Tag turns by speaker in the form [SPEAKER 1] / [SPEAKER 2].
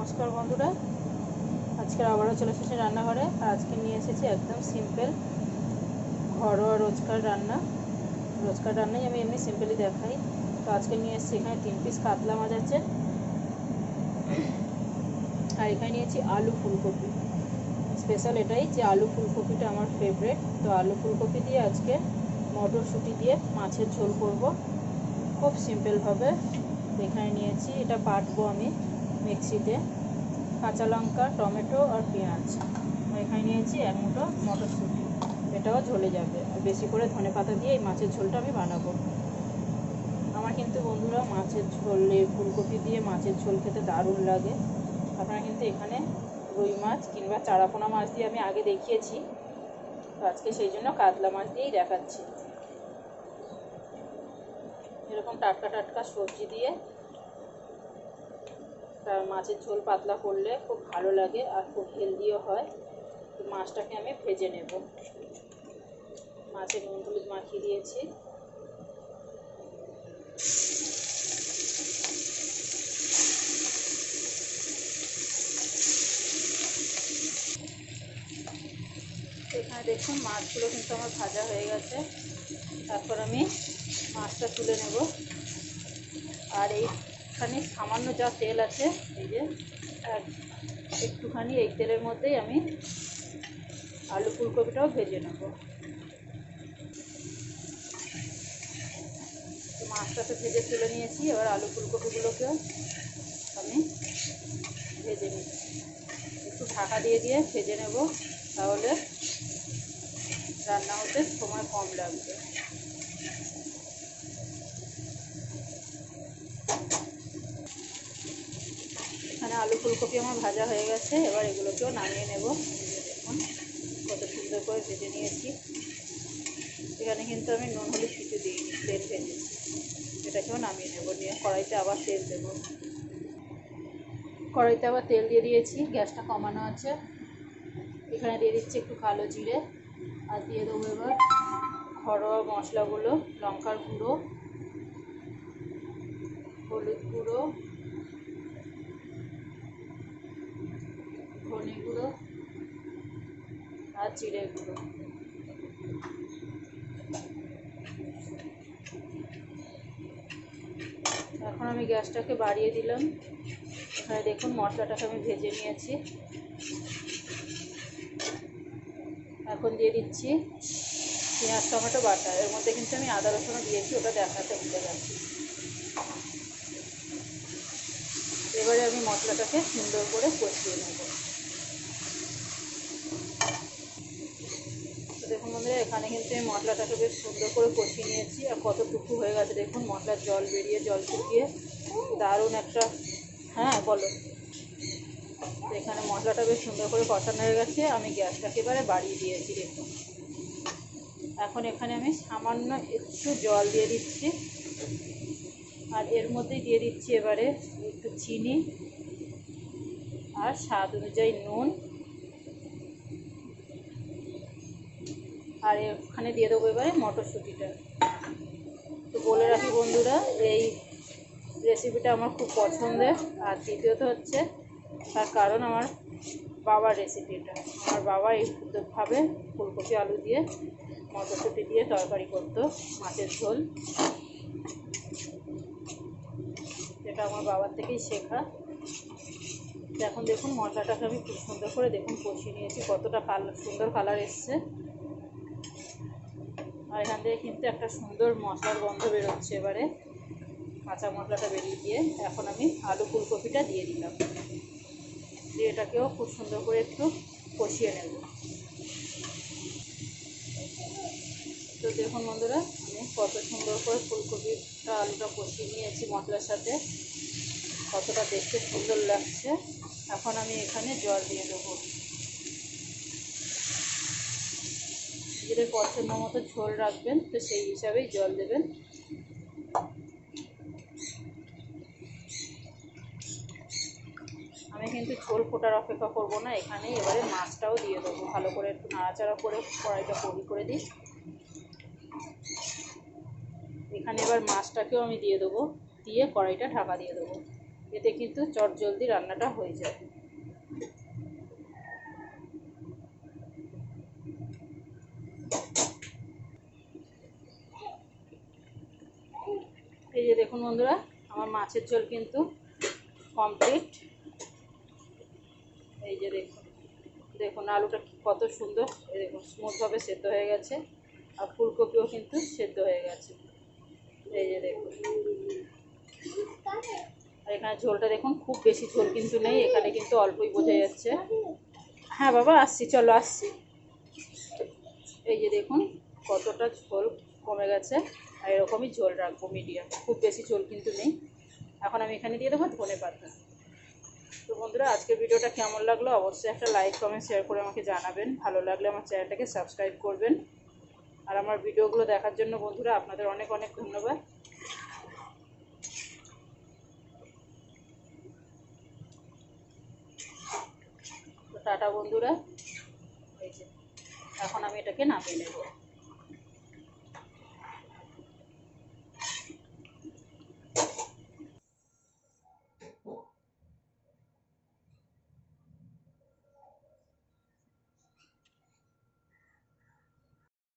[SPEAKER 1] नमस्कार बंधुरा आज के आबारो चले एसेছি রান্নাঘরে। आज के নিয়ে এসেছি একদম সিম্পল ঘরোয়া রোজকার রান্নাই আমি এমনি সিম্পলি দেখাই। তো আজকে নিয়ে এসেছি এখানে 3 পিস কাতলা মাছ আছে আর এখানে নিয়েছি আলু ফুলকপি। স্পেশাল এটাই যে আলু ফুলকপিটা আমার ফেভারিট। তো আলু ফুলকপি দিয়ে আজকে মটরশুঁটি দিয়ে মাছের ঝোল করব খুব সিম্পলভাবে। এখানে নিয়েছি এটা বাটবো আমি মিক্সিতে, কাঁচা লঙ্কা, টমেটো আর পেঁয়াজ। এখানে নিয়েছি এক মুঠো মটরশুঁটি, এটাও ঝোলে যাবে। আর বেশি করে ধনেপাতা দিয়ে এই মাছের ঝোলটা আমি বানাবো। আমার কিন্তু বন্ধুরা মাছের ঝোলে ফুলকপি দিয়ে মাছের ঝোল খেতে দারুণ লাগে। আপনারা কিন্তু এখানে রুই মাছ কিংবা চারাপোনা মাছ দিয়ে আমি আগে দেখিয়েছি, তো আজকে সেই জন্য কাতলা মাছ দিয়েই দেখাচ্ছি। এরকম টাটকা টাটকা সবজি দিয়ে মাছের ঝোল পাতলা করলে খুব ভালো লাগে আর খুব হেলদিও হয়। তো মাছটাকে আমি ভেজে নেব। মাছে নুন হলুদ মাখিয়ে দিয়েছি। এখানে দেখুন মাছগুলো কিন্তু আমার ভাজা হয়ে গেছে। তারপর আমি মাছটা তুলে নেব। আর এইখানে সামান্য যা তেল আছে, এই যে একটুখানি এই তেলের মধ্যেই আমি আলু ফুলকপিটাও ভেজে নেব। মাছটা তো ভেজে তুলে নিয়েছি, এবার আলু ফুলকপিগুলোকেও আমি ভেজে নিচ্ছি। একটু ঢাকা দিয়ে দিয়ে ভেজে নেব, তাহলে রান্না হতে সময় কম লাগবে। এখানে আলু ফুলকপি আমার ভাজা হয়ে গেছে, এবার এগুলোকেও নামিয়ে নেব। দেখুন কত সুন্দর করে ভেজে নিয়েছি। এখানে কিন্তু আমি নুন হলুদ কিছু দিইনি, তেল ভেজেছি। এটাকেও নামিয়ে নেব। নিয়ে কড়াইতে আবার তেল দেব। কড়াইতে আবার তেল দিয়ে দিয়েছি, গ্যাসটা কমানো আছে। এখানে দিয়ে দিচ্ছি একটু কালো জিরে, আর দিয়ে দেবো এবার ঘরোয়া মশলাগুলো, লঙ্কার গুঁড়ো, হলুদ গুঁড়ো, ধনে গুঁড়ো আর জিরে গুঁড়ো। এখন আমি গ্যাসটাকে বাড়িয়ে দিলাম। এখানে দেখুন মশলাটাকে আমি ভেজে নিয়েছি। এখন দিয়ে দিচ্ছি পেঁয়াজ টমেটো বাটা। এর মধ্যে কিন্তু আমি আদা রসুনও দিয়েছি, ওটা দেখাতে ভুলে গেছি। এবারে আমি মশলাটাকে সুন্দর করে কষিয়ে নেব। তো দেখুন বন্ধুরা, এখানে কিন্তু আমি মশলাটাকে বেশ সুন্দর করে কষিয়ে নিয়েছি। আর কতটুকু হয়ে গেছে দেখুন, মশলার জল বেরিয়ে জল শুকিয়ে দারুণ একটা, হ্যাঁ বলো। এখানে মশলাটা বেশ সুন্দর করে কষানো হয়ে গেছে। আমি গ্যাসটাকে এবারে বাড়িয়ে দিয়েছি দেখুন। এখন এখানে আমি সামান্য একটু জল দিয়ে দিচ্ছি, আর এর মধ্যেই দিয়ে দিচ্ছি এবারে একটু চিনি আর স্বাদ অনুযায়ী নুন। আর এখানে দিয়ে দেবো এবারে মটরশুঁটিটা। তো বলে রাখি বন্ধুরা, এই রেসিপিটা আমার খুব পছন্দের। আর দ্বিতীয়ত হচ্ছে তার কারণ আমার বাবার রেসিপিটা। আমার বাবা এইভাবে ফুলকপি আলু দিয়ে মটরশুঁটি দিয়ে তরকারি করতো, মাছের ঝোল। এটা আমার বাবার থেকেই শেখা। এখন দেখুন মশলাটাকে আমি খুব সুন্দর করে দেখুন কষিয়ে নিয়েছি, কতটা সুন্দর কালার এসছে। আর এখান থেকে কিন্তু একটা সুন্দর মশলার গন্ধ বেরোচ্ছে। এবারে কাঁচা মশলাটা বেরিয়ে দিয়ে এখন আমি আলু ফুলকপিটা দিয়ে দিলাম। দিয়ে এটাকেও খুব সুন্দর করে একটু কষিয়ে নেব। তো দেখুন বন্ধুরা, আমি কত সুন্দর করে ফুলকপিটা আলুটা কষিয়ে নিয়েছি মশলার সাথে, কতটা দেখতে সুন্দর লাগছে। এখন আমি এখানে জল দিয়ে দেবো। নিজেদের পছন্দ মতো ঝোল রাখবেন, তো সেই হিসাবেই জল দেবেন। আমি কিন্তু ঝোল ফোটার অপেক্ষা করব না, এখানেই এবারে মাছটাও দিয়ে দেবো। ভালো করে একটু নাড়াচাড়া করে কড়াইটা পরি করে দিই। এখানে এবার মাছটাকেও আমি দিয়ে দেবো, দিয়ে কড়াইটা ঢাকা দিয়ে দেবো। এতে কিন্তু চট জলদি রান্নাটা হয়ে যায়। এই যে দেখুন বন্ধুরা, আমার মাছের ঝোল কিন্তু কমপ্লিট। এই যে দেখুন, দেখুন আলুটা কত সুন্দর, এই দেখুন স্মুথভাবে সেদ্ধ হয়ে গেছে, আর ফুলকপিও কিন্তু সেদ্ধ হয়ে গেছে। এই যে দেখুন, আর এখানে ঝোলটা দেখুন, খুব বেশি ঝোল কিন্তু নেই, এখানে কিন্তু অল্পই বোঝা যাচ্ছে। হ্যাঁ বাবা আসছি, চলো আসছি। এই যে দেখুন কতটা ঝোল কমে গেছে, আর এরকমই ঝোল রাখবো মিডিয়াম, খুব বেশি ঝোল কিন্তু নেই। এখন আমি এখানে দিয়ে দেবো ধনেপাতা। তো বন্ধুরা, আজকের ভিডিওটা কেমন লাগলো অবশ্যই একটা লাইক কমেন্ট শেয়ার করে আমাকে জানাবেন। ভালো লাগলে আমার চ্যানেলটাকে সাবস্ক্রাইব করবেন। আর আমার ভিডিওগুলো দেখার জন্য বন্ধুরা আপনাদের অনেক অনেক ধন্যবাদ। তো টাটা বন্ধুরা, এই যে এখন আমি এটাকে নামিয়ে নেব।